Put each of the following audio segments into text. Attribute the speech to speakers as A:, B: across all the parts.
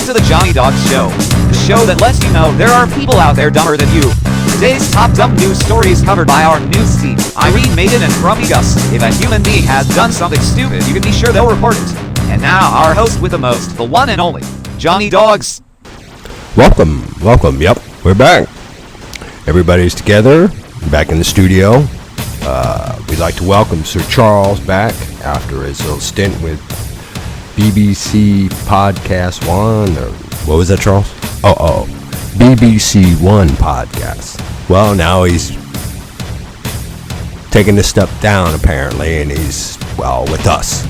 A: to the Johnny Dogs Show, the show that lets you know there are people out there dumber than you. Today's top dumb news stories covered by our news team, Irene, Maiden, and Crummy Gus. If a human being has done something stupid, you can be sure they'll report it. And now, our host with the most, the one and only, Johnny Dogs.
B: Welcome. Yep, we're back. Everybody's together, back in the studio. We'd like to welcome Sir Charles back after his little stint with BBC Podcast One. Or what was that, Charles? BBC One Podcast. Well, now he's taking a step down, apparently, and he's, with us.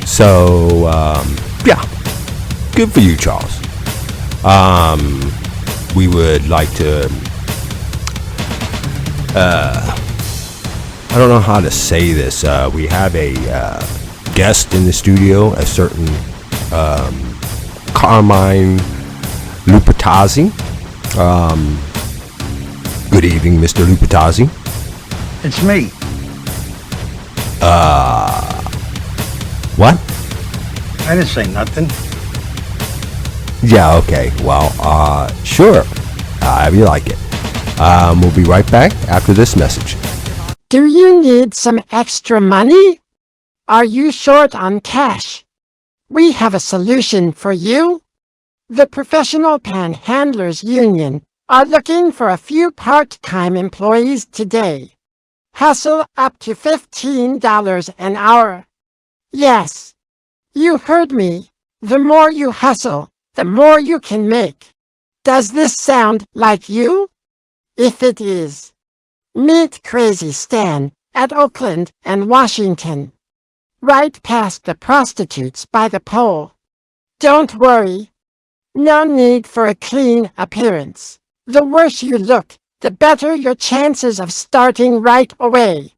B: So, good for you, Charles. We would like to, I don't know how to say this. We have a guest in the studio, a certain Carmine Lupatazzi. Good evening, Mr. Lupatazzi.
C: It's me.
B: What?
C: I didn't say nothing.
B: Yeah, okay. Well, sure. However you like it. We'll be right back after this message.
D: Do you need some extra money? Are you short on cash? We have a solution for you. The Professional Panhandlers Union are looking for a few part-time employees today. Hustle up to $15 an hour. Yes, you heard me. The more you hustle, the more you can make. Does this sound like you? If it is, meet Crazy Stan at Oakland and Washington, right past the prostitutes by the pole. Don't worry. No need for a clean appearance. The worse you look, the better your chances of starting right away.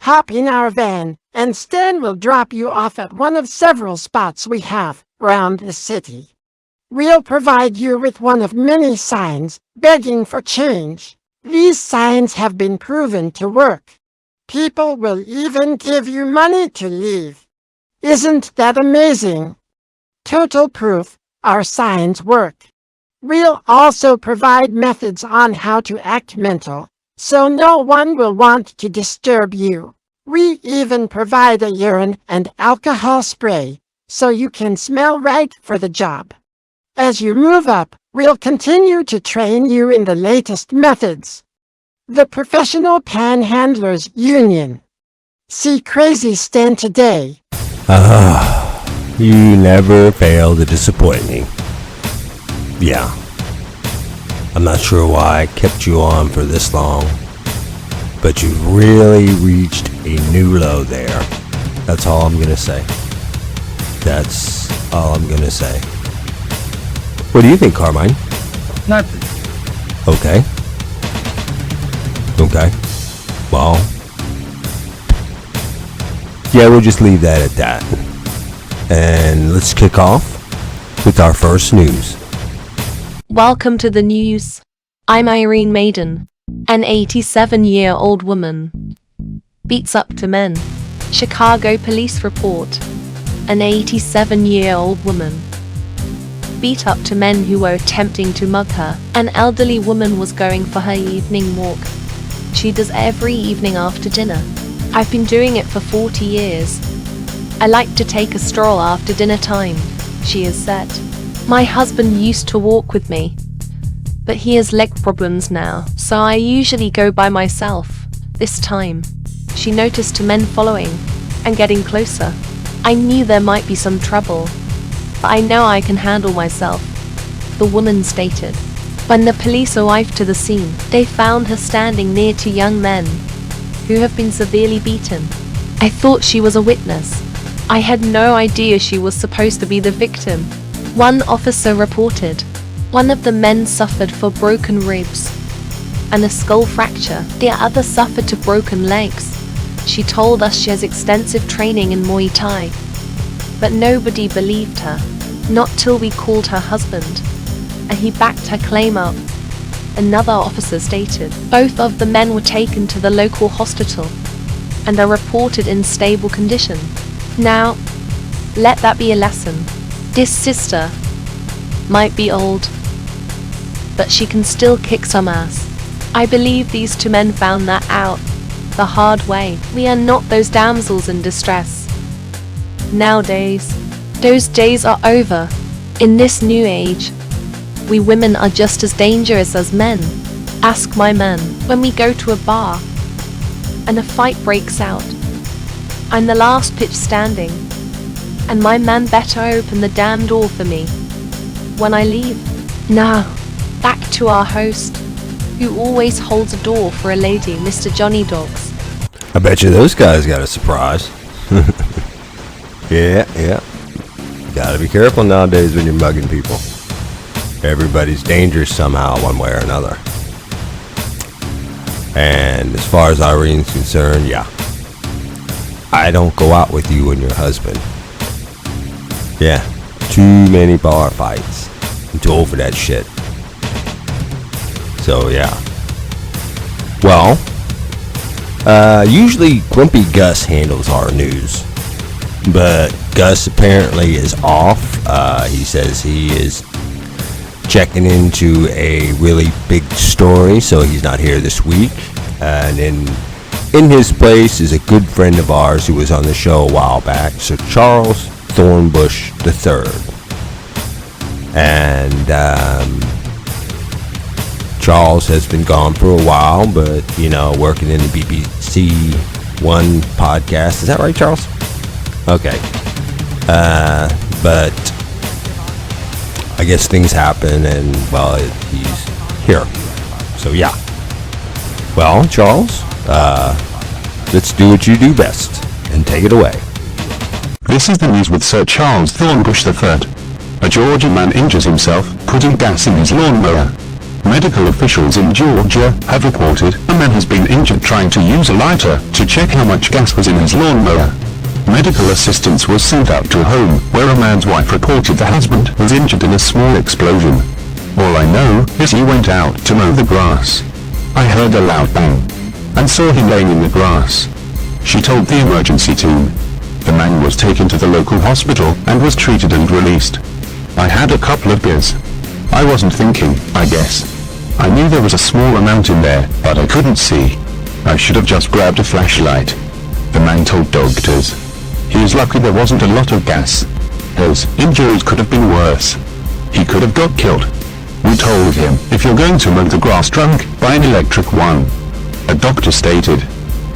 D: Hop in our van, and Stan will drop you off at one of several spots we have around the city. We'll provide you with one of many signs begging for change. These signs have been proven to work. People will even give you money to leave. Isn't that amazing? Total proof our signs work. We'll also provide methods on how to act mental, so no one will want to disturb you. We even provide a urine and alcohol spray, so you can smell right for the job. As you move up, we'll continue to train you in the latest methods. The Professional Panhandlers Union. See Crazy Stan today.
B: You never fail to disappoint me. Yeah. I'm not sure why I kept you on for this long, but you've really reached a new low there. That's all I'm gonna say. What do you think, Carmine?
C: Nothing.
B: Okay. Well, yeah, we'll just leave that at that. And let's kick off with our first news.
E: Welcome to the news. I'm Irene Maiden, an 87-year-old woman. Beats up to men. Chicago police report. An 87-year-old woman beat up to men who were attempting to mug her. An elderly woman was going for her evening walk. She does every evening after dinner. I've been doing it for 40 years. I like to take a stroll after dinner time, she has said. My husband used to walk with me, but he has leg problems now, so I usually go by myself. This time, she noticed two men following and getting closer. I knew there might be some trouble, but I know I can handle myself, the woman stated. When the police arrived to the scene, they found her standing near two young men who have been severely beaten. I thought she was a witness. I had no idea she was supposed to be the victim, one officer reported. One of the men suffered for broken ribs and a skull fracture. The other suffered to broken legs. She told us she has extensive training in Muay Thai, but nobody believed her. Not till we called her husband, and he backed her claim up. Another officer stated. Both of the men were taken to the local hospital and are reported in stable condition. Now, let that be a lesson. This sister might be old, but she can still kick some ass. I believe these two men found that out the hard way. We are not those damsels in distress. Nowadays, those days are over. In this new age, we women are just as dangerous as men. Ask my men. When we go to a bar and a fight breaks out, I'm the last pitch standing, and my man better open the damn door for me when I leave. Now, back to our host, who always holds a door for a lady, Mr. Johnny Dogs.
B: I bet you those guys got a surprise. Yeah. Gotta be careful nowadays when you're mugging people. Everybody's dangerous somehow, one way or another. And as far as Irene's concerned, yeah, I don't go out with you and your husband. Yeah, too many bar fights. I'm too old for that shit. So yeah. Well, usually Grumpy Gus handles our news, but Gus apparently is off. He says he is checking into a really big story, so he's not here this week. And in his place is a good friend of ours who was on the show a while back, Sir Charles Thornbush III. And Charles has been gone for a while, but, you know, working in the BBC One podcast. Is that right, Charles? Okay. But I guess things happen, and, well, he's here. So, yeah. Well, Charles, let's do what you do best, and take it away.
F: This is the news with Sir Charles Thornbush III. A Georgian man injures himself putting gas in his lawnmower. Medical officials in Georgia have reported a man has been injured trying to use a lighter to check how much gas was in his lawnmower. Medical assistance was sent out to a home where a man's wife reported the husband was injured in a small explosion. All I know is he went out to mow the grass. I heard a loud bang and saw him laying in the grass. She told the emergency team. The man was taken to the local hospital and was treated and released. I had a couple of beers. I wasn't thinking, I guess. I knew there was a small amount in there, but I couldn't see. I should have just grabbed a flashlight. The man told doctors. He was lucky there wasn't a lot of gas. His injuries could have been worse. He could have got killed. We told him, if you're going to mow the grass drunk, buy an electric one. A doctor stated.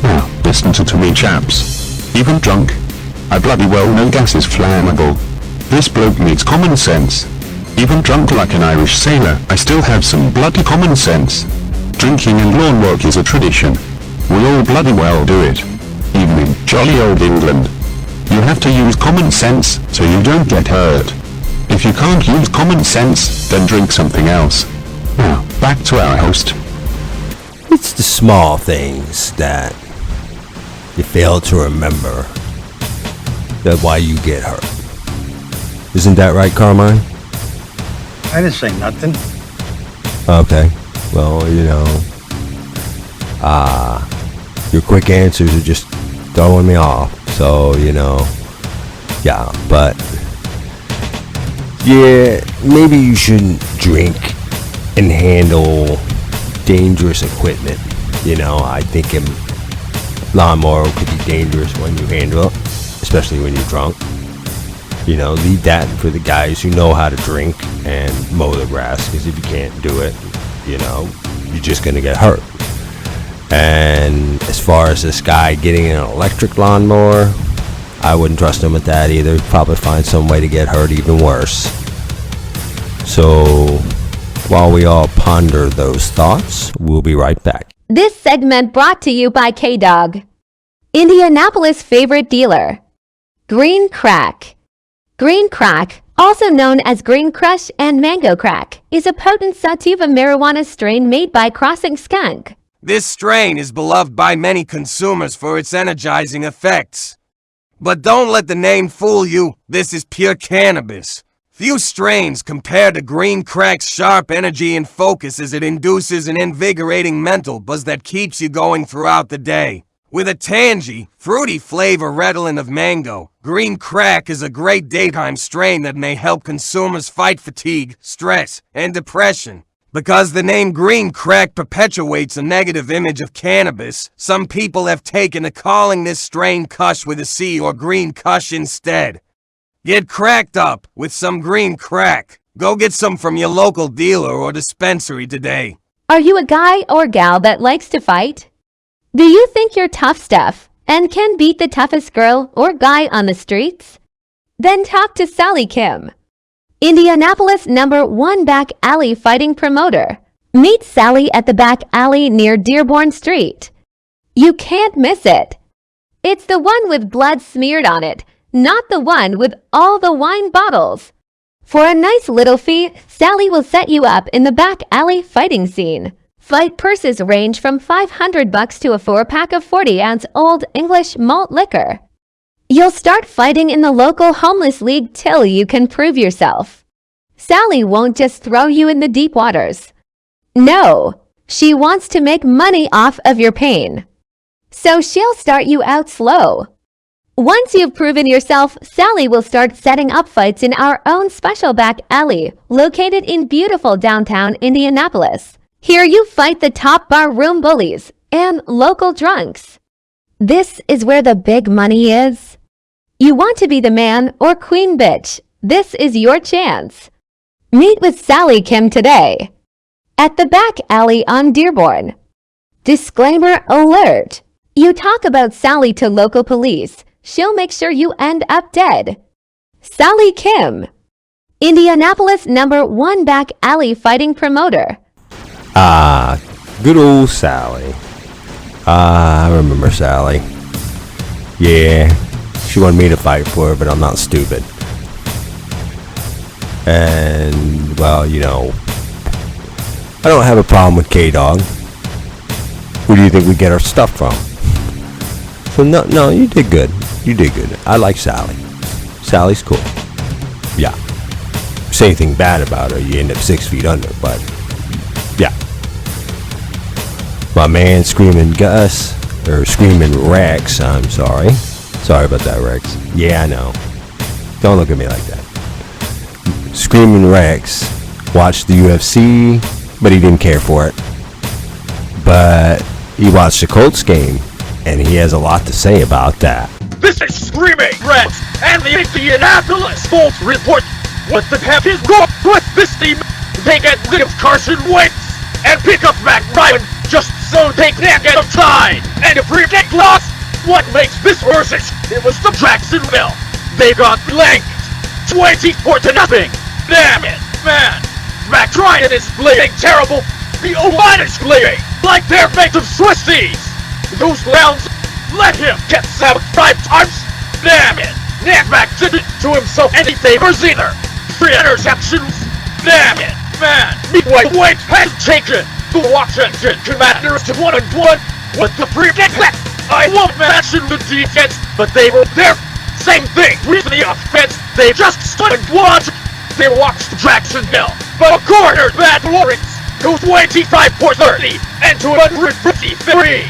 F: Now, listen to me chaps. Even drunk, I bloody well know gas is flammable. This bloke needs common sense. Even drunk like an Irish sailor, I still have some bloody common sense. Drinking and lawn work is a tradition. We all bloody well do it. Even in jolly old England. You have to use common sense so you don't get hurt. If you can't use common sense, then drink something else. Now, back to our host.
B: It's the small things that you fail to remember that why you get hurt. Isn't that right, Carmine?
C: I didn't say nothing.
B: Okay. Well, you know, your quick answers are just throwing me off. So, you know, yeah, but yeah, maybe you shouldn't drink and handle dangerous equipment. You know, I think a lawnmower could be dangerous when you handle it, especially when you're drunk. You know, leave that for the guys who know how to drink and mow the grass, because if you can't do it, you know, you're just going to get hurt. And as far as this guy getting an electric lawnmower, I wouldn't trust him with that either. He'd probably find some way to get hurt even worse. So, while we all ponder those thoughts, we'll be right back.
G: This segment brought to you by K-Dog, Indianapolis' favorite dealer. Green Crack. Green Crack, also known as Green Crush and Mango Crack, is a potent sativa marijuana strain made by Crossing Skunk.
H: This strain is beloved by many consumers for its energizing effects. But don't let the name fool you, this is pure cannabis. Few strains compare to Green Crack's sharp energy and focus, as it induces an invigorating mental buzz that keeps you going throughout the day. With a tangy, fruity flavor redolent of mango, Green Crack is a great daytime strain that may help consumers fight fatigue, stress, and depression. Because the name Green Crack perpetuates a negative image of cannabis, some people have taken to calling this strain Kush with a C or Green Kush instead. Get cracked up with some Green Crack. Go get some from your local dealer or dispensary today.
G: Are you a guy or gal that likes to fight? Do you think you're tough stuff and can beat the toughest girl or guy on the streets? Then talk to Sally Kim, Indianapolis #1 back alley fighting promoter. Meet Sally at the back alley near Dearborn Street. You can't miss it. It's the one with blood smeared on it, not the one with all the wine bottles. For a nice little fee, Sally will set you up in the back alley fighting scene. Fight purses range from $500 to a 4-pack of 40-ounce Old English malt liquor. You'll start fighting in the local homeless league till you can prove yourself. Sally won't just throw you in the deep waters. No, she wants to make money off of your pain. So she'll start you out slow. Once you've proven yourself, Sally will start setting up fights in our own special back alley, located in beautiful downtown Indianapolis. Here you fight the top bar room bullies and local drunks. This is where the big money is. You want to be the man or queen bitch. This is your chance. Meet with Sally Kim today at the back alley on Dearborn. Disclaimer alert. You talk about Sally to local police, she'll make sure you end up dead. Sally Kim, Indianapolis #1 back alley fighting promoter.
B: Good old Sally. I remember Sally. Yeah, she wanted me to fight for her, but I'm not stupid. And, well, you know, I don't have a problem with K-Dog. Who do you think we get our stuff from? So, no, you did good. You did good. I like Sally. Sally's cool. Yeah. Say anything bad about her, you end up 6 feet under, but yeah. My man Screaming Gus, or Screaming Rex, I'm sorry. Sorry about that, Rex. Yeah, I know. Don't look at me like that. Screaming Rex watched the UFC, but he didn't care for it. But he watched the Colts game, and he has a lot to say about that.
I: This is Screaming Rex and the Indianapolis Colts report. What the heck is wrong with this team? They get rid of Carson Wentz and pick up Matt Ryan just so they can't get him tied. And if we get lost, what makes this worse is it was the Jacksonville. They got blanked 24-0. Damn it, man. Matt Ryan is playing terrible. The O-line is playing like they're made of Swissies. Those clowns, let him get sacked 5 times. Damn it. Matt didn't do himself any favors either. 3 interceptions. Damn it, man. Meanwhile, Wade has taken the Washington Commanders to 1-1 with the freaking heck. I won't mention the defense, but they were there. Same thing with the offense. They just stood and watched. They watched Jacksonville, but a quarterback Lawrence goes 25 for 30 and 253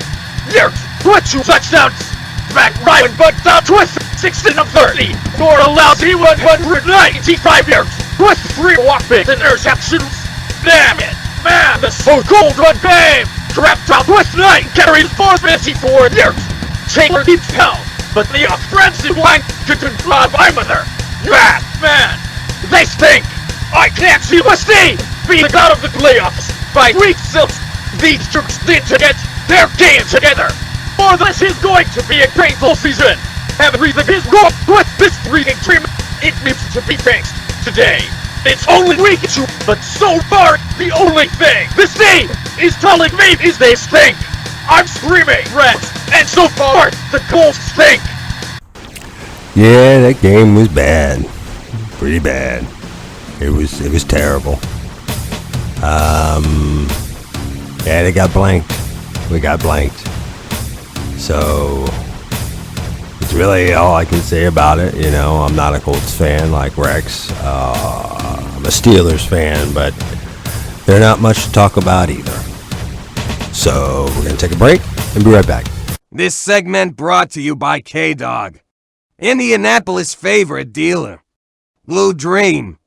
I: yards with 2 touchdowns. Matt Ryan bugs out with 16 of 30, nor allows he 195 yards with 3 walk-big interceptions. Damn it, man, this so cold run game. Trapped out with 9 carries for 54 yards. Taylor keeps held, but the offensive line couldn't fly by mother. Man, they stink. I can't see West being out of the playoffs by week 6. These jerks need to get their game together, or this is going to be a painful season. Everything is wrong with this freaking team. It needs to be fixed today. It's only week 2, but so far, the only thing this team is telling me is they stink. I'm Screaming Reds, and so far, the Colts stink.
B: Yeah, that game was bad. Pretty bad. It was terrible. Yeah, they got blanked. We got blanked. So it's really all I can say about it. You know, I'm not a Colts fan like Rex. I'm a Steelers fan, but they're not much to talk about either. So we're gonna take a break and be right back.
H: This segment brought to you by K-Dog, Indianapolis' favorite dealer. Blue Dream.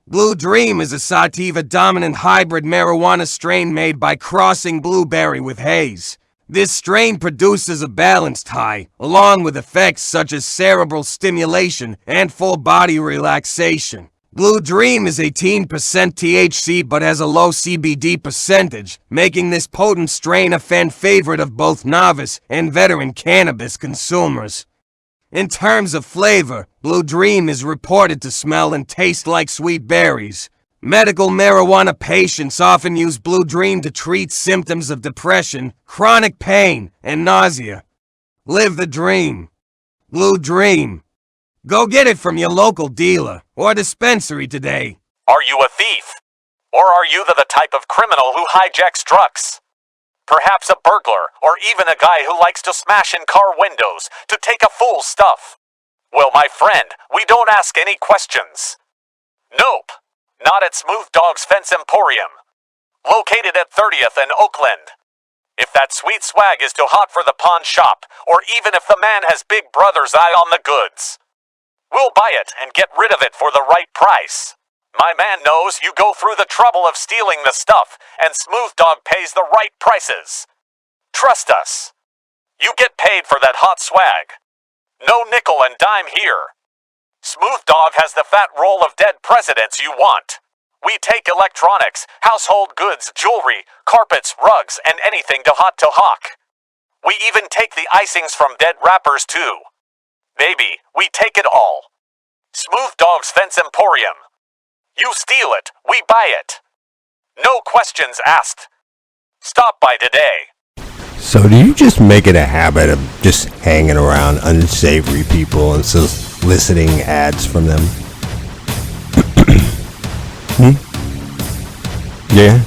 H: Blue Dream is a sativa-dominant hybrid marijuana strain made by crossing blueberry with haze. This strain produces a balanced high, along with effects such as cerebral stimulation and full-body relaxation. Blue Dream is 18% THC but has a low CBD percentage, making this potent strain a fan favorite of both novice and veteran cannabis consumers. In terms of flavor, Blue Dream is reported to smell and taste like sweet berries. Medical marijuana patients often use Blue Dream to treat symptoms of depression, chronic pain, and nausea. Live the dream. Blue Dream. Go get it from your local dealer or dispensary today.
J: Are you a thief? Or are you the type of criminal who hijacks trucks? Perhaps a burglar, or even a guy who likes to smash in car windows to take a fool's stuff. Well, my friend, we don't ask any questions. Nope, not at Smooth Dog's Fence Emporium, located at 30th and Oakland. If that sweet swag is too hot for the pawn shop, or even if the man has Big Brother's eye on the goods, we'll buy it and get rid of it for the right price. My man knows you go through the trouble of stealing the stuff, and Smooth Dog pays the right prices. Trust us. You get paid for that hot swag. No nickel and dime here. Smooth Dog has the fat roll of dead presidents you want. We take electronics, household goods, jewelry, carpets, rugs, and anything too hot to hawk. We even take the icings from dead rappers too. Baby, we take it all. Smooth Dog's Fence Emporium. You steal it, we buy it. No questions asked. Stop by today.
B: So do you just make it a habit of just hanging around unsavory people and soliciting ads from them? Yeah?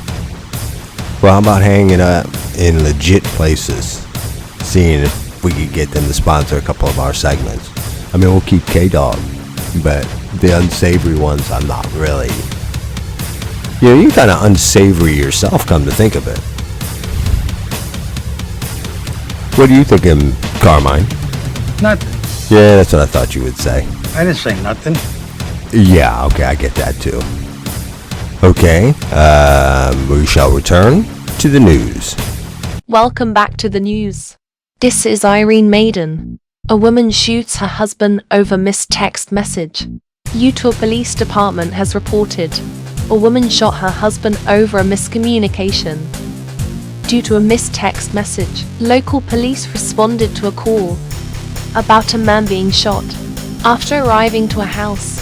B: Well, how about hanging out in legit places? Seeing if we could get them to sponsor a couple of our segments. I mean, we'll keep K-Dog, but the unsavory ones, I'm not really. You know, you're kind of unsavory yourself, come to think of it. What are you thinking, Carmine?
C: Nothing.
B: Yeah, that's what I thought you would say.
C: I didn't say nothing.
B: Yeah, okay, I get that too. Okay, we shall return to the news.
E: Welcome back to the news. This is Irene Maiden. A woman shoots her husband over missed text message. Utah Police Department has reported a woman shot her husband over a miscommunication due to a missed text message. Local police responded to a call about a man being shot. After arriving to a house,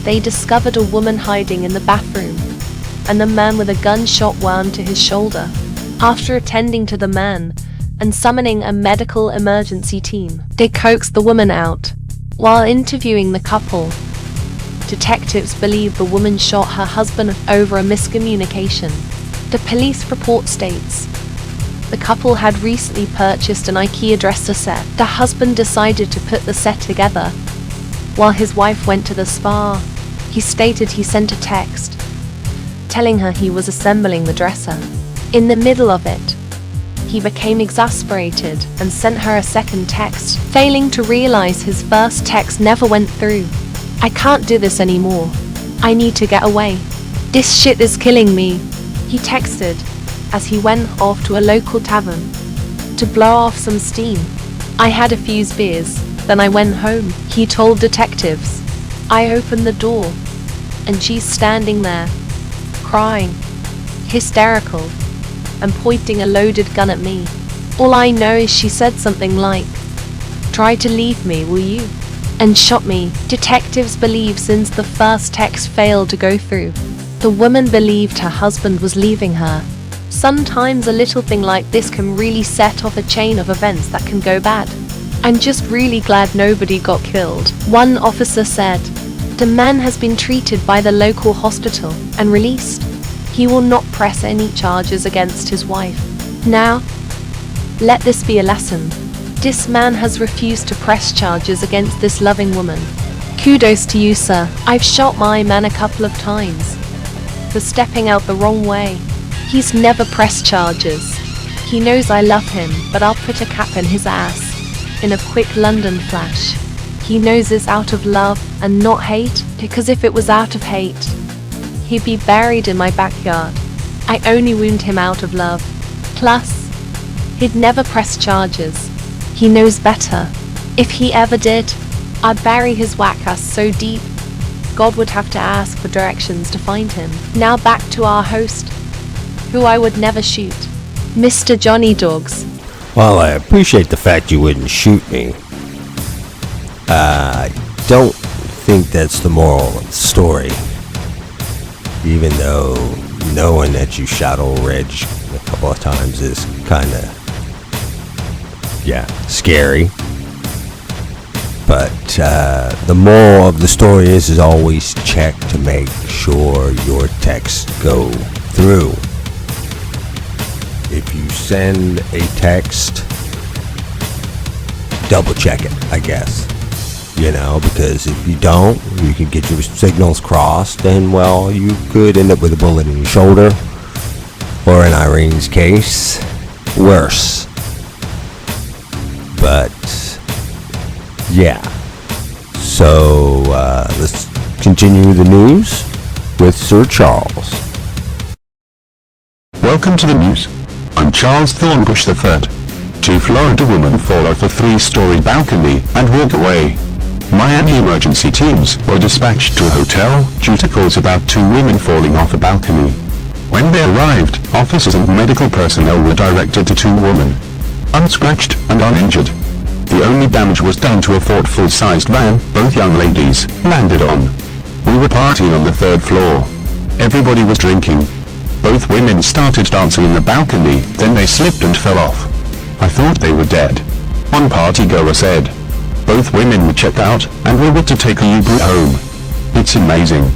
E: they discovered a woman hiding in the bathroom and a man with a gunshot wound to his shoulder. After attending to the man and summoning a medical emergency team, they coaxed the woman out. While interviewing the couple, detectives believe the woman shot her husband over a miscommunication. The police report states the couple had recently purchased an IKEA dresser set. The husband decided to put the set together while his wife went to the spa. He stated he sent a text telling her he was assembling the dresser. In the middle of it, he became exasperated and sent her a second text, failing to realize his first text never went through. I can't do this anymore. I need to get away. This shit is killing me, he texted as he went off to a local tavern to blow off some steam. I had a few beers, then I went home, he told detectives. I opened the door, and she's standing there, crying, hysterical, and pointing a loaded gun at me. All I know is she said something like, "Try to leave me, will you?" and shot me. Detectives believe since the first text failed to go through, the woman believed her husband was leaving her. Sometimes a little thing like this can really set off a chain of events that can go bad. I'm just really glad nobody got killed, one officer said. The man has been treated by the local hospital and released. He will not press any charges against his wife. Now, let this be a lesson. This man has refused to press charges against this loving woman. Kudos to you, sir. I've shot my man a couple of times for stepping out the wrong way. He's never pressed charges. He knows I love him, but I'll put a cap in his ass. In a quick London flash. He knows it's out of love and not hate, because if it was out of hate, he'd be buried in my backyard. I only wound him out of love. Plus, he'd never press charges. He knows better. If he ever did, I'd bury his whack ass so deep, God would have to ask for directions to find him. Now back to our host, who I would never shoot, Mr. Johnny Dogs.
B: Well, I appreciate the fact you wouldn't shoot me. I don't think that's the moral of the story. Even though knowing that you shot old Reg a couple of times is kind of, scary. But the moral of the story is always check to make sure your texts go through. If you send a text, double check it, I guess. Because if you don't, you can get your signals crossed, and well, you could end up with a bullet in your shoulder, or in Irene's case, worse. But yeah. So let's continue the news with Sir Charles.
F: Welcome to the news. I'm Charles Thornbush III. Two Florida women fall off a 3-story balcony and walk away. Miami emergency teams were dispatched to a hotel due to calls about 2 women falling off a balcony. When they arrived, officers and medical personnel were directed to 2 women, unscratched and uninjured. The only damage was done to a Ford full-sized van both young ladies landed on. We were partying on the 3rd floor. Everybody was drinking. Both women started dancing in the balcony, then they slipped and fell off. I thought they were dead. One partygoer said. Both women were checked out and were able to take a Uber home. It's amazing.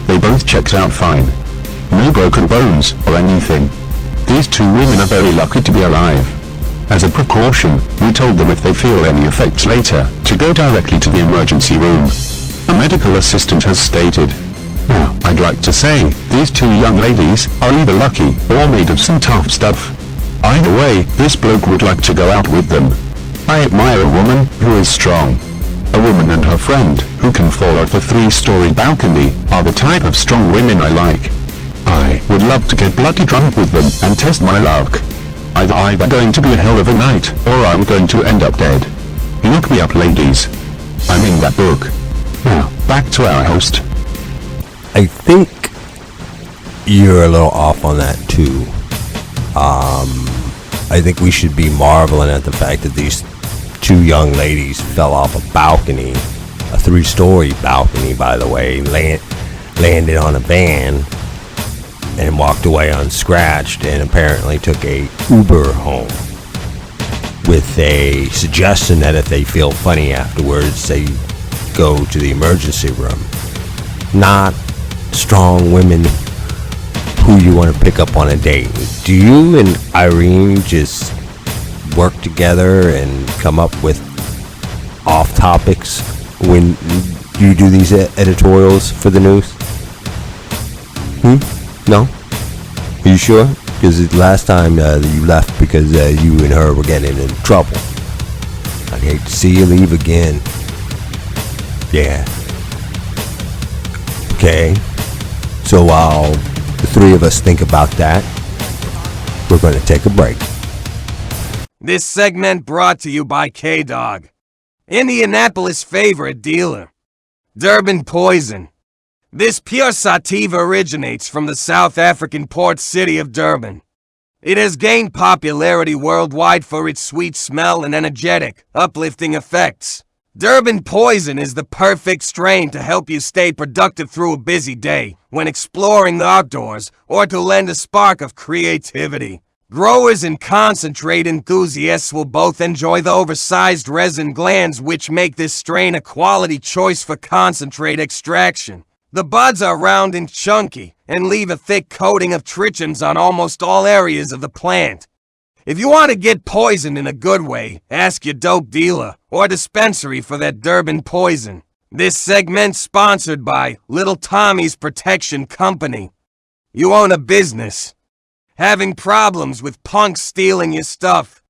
F: They both checked out fine. No broken bones or anything. These 2 women are very lucky to be alive. As a precaution, we told them if they feel any effects later, to go directly to the emergency room. A medical assistant has stated. Now, I'd like to say, these 2 young ladies are either lucky or made of some tough stuff. Either way, this bloke would like to go out with them. I admire a woman who is strong. A woman and her friend who can fall off a 3-story balcony are the type of strong women I like. I would love to get bloody drunk with them and test my luck. Either I'm going to be a hell of a night, or I'm going to end up dead. Look me up, ladies. I'm in that book. Now, back to our host.
B: I think you're a little off on that too. I think we should be marveling at the fact that these 2 young ladies fell off a balcony, a 3-story balcony, by the way, landed on a van and walked away unscratched, and apparently took a Uber home with a suggestion that if they feel funny afterwards, they go to the emergency room. Not strong women who you want to pick up on a date. Do you and Irene just work together and come up with off topics when you do these editorials for the news? No? Are you sure? Because last time you left because you and her were getting in trouble. I'd hate to see you leave again. Yeah. Okay. So while the 3 of us think about that, we're going to take a break.
H: This segment brought to you by K-Dog, Indianapolis' favorite dealer. Durban Poison. This pure sativa originates from the South African port city of Durban. It has gained popularity worldwide for its sweet smell and energetic, uplifting effects. Durban Poison is the perfect strain to help you stay productive through a busy day, when exploring the outdoors, or to lend a spark of creativity. Growers and concentrate enthusiasts will both enjoy the oversized resin glands, which make this strain a quality choice for concentrate extraction. The buds are round and chunky, and leave a thick coating of trichomes on almost all areas of the plant. If you want to get poisoned in a good way, ask your dope dealer or dispensary for that Durban Poison. This segment sponsored by Little Tommy's Protection Company. You own a business. having problems with punks stealing your stuff?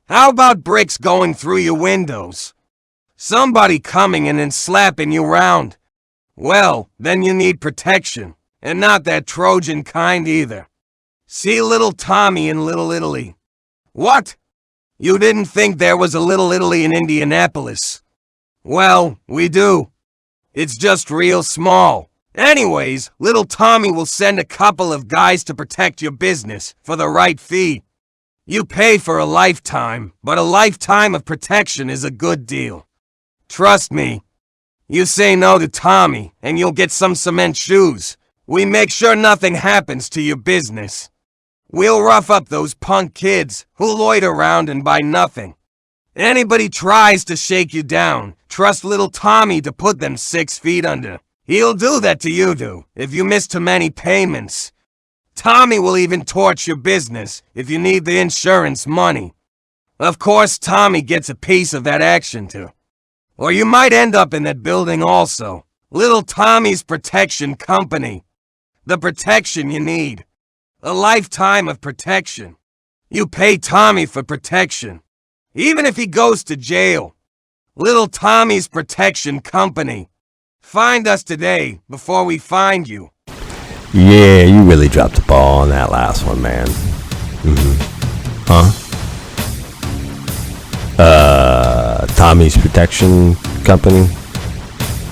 H: How about bricks going through your windows? Somebody coming in and slapping you round? Well, then you need protection, and not that Trojan kind either. See Little Tommy in Little Italy. What? You didn't think there was a Little Italy in Indianapolis? Well, we do. It's just real small. Anyways, Little Tommy will send a couple of guys to protect your business for the right fee. You pay for a lifetime, but a lifetime of protection is a good deal. Trust me. You say no to Tommy, and you'll get some cement shoes. We make sure nothing happens to your business. We'll rough up those punk kids who loiter around and buy nothing. Anybody tries to shake you down, trust Little Tommy to put them 6 feet under. He'll do that to you if you miss too many payments. Tommy will even torch your business if you need the insurance money. Of course, Tommy gets a piece of that action too. Or you might end up in that building also. Little Tommy's Protection Company. The protection you need. A lifetime of protection. You pay Tommy for protection. Even if he goes to jail. Little Tommy's Protection Company. Find us today before we find you.
B: Yeah, you really dropped the ball on that last one, man. Huh? Tommy's Protection Company?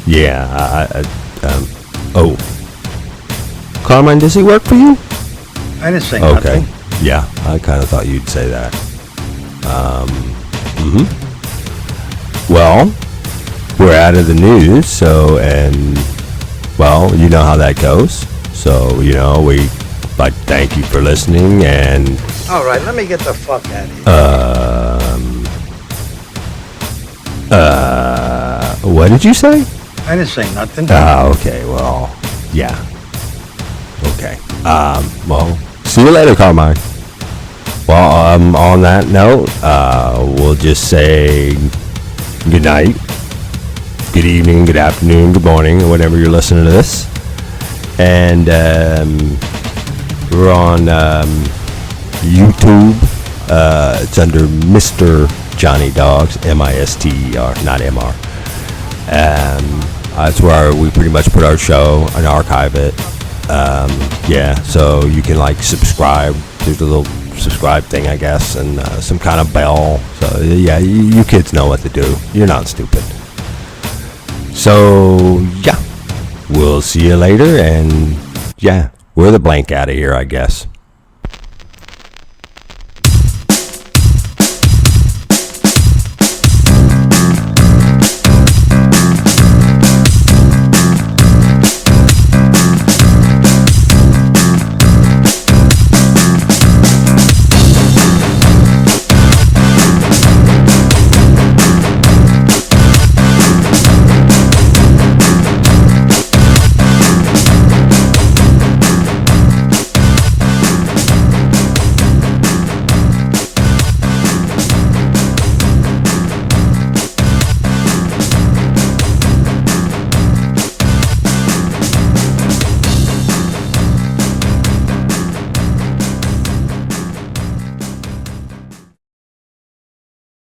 B: Yeah, oh. Carmine, does he work for you?
C: I didn't say
B: Okay.
C: nothing.
B: Yeah, I kind of thought you'd say that. Well, we're out of the news, so, and, well, you know how that goes. So, you know, we like to thank you for listening, and,
C: All right, let me get the fuck out of here.
B: what did you say?
C: I didn't say nothing.
B: Okay, well, yeah. Okay. Well, see you later, Carmine. Well, on that note, we'll just say good night, good evening, good afternoon, good morning, or whenever you're listening to this. And we're on YouTube. It's under Mr. Johnny Dogs, M-I-S-T-E-R, not M-R. That's where we pretty much put our show and archive it. Yeah, so you can like subscribe. There's a little subscribe thing, I guess, and some kind of bell. So yeah, you kids know what to do. You're not stupid. So yeah, we'll see you later, and yeah, we're the blank out of here, I guess.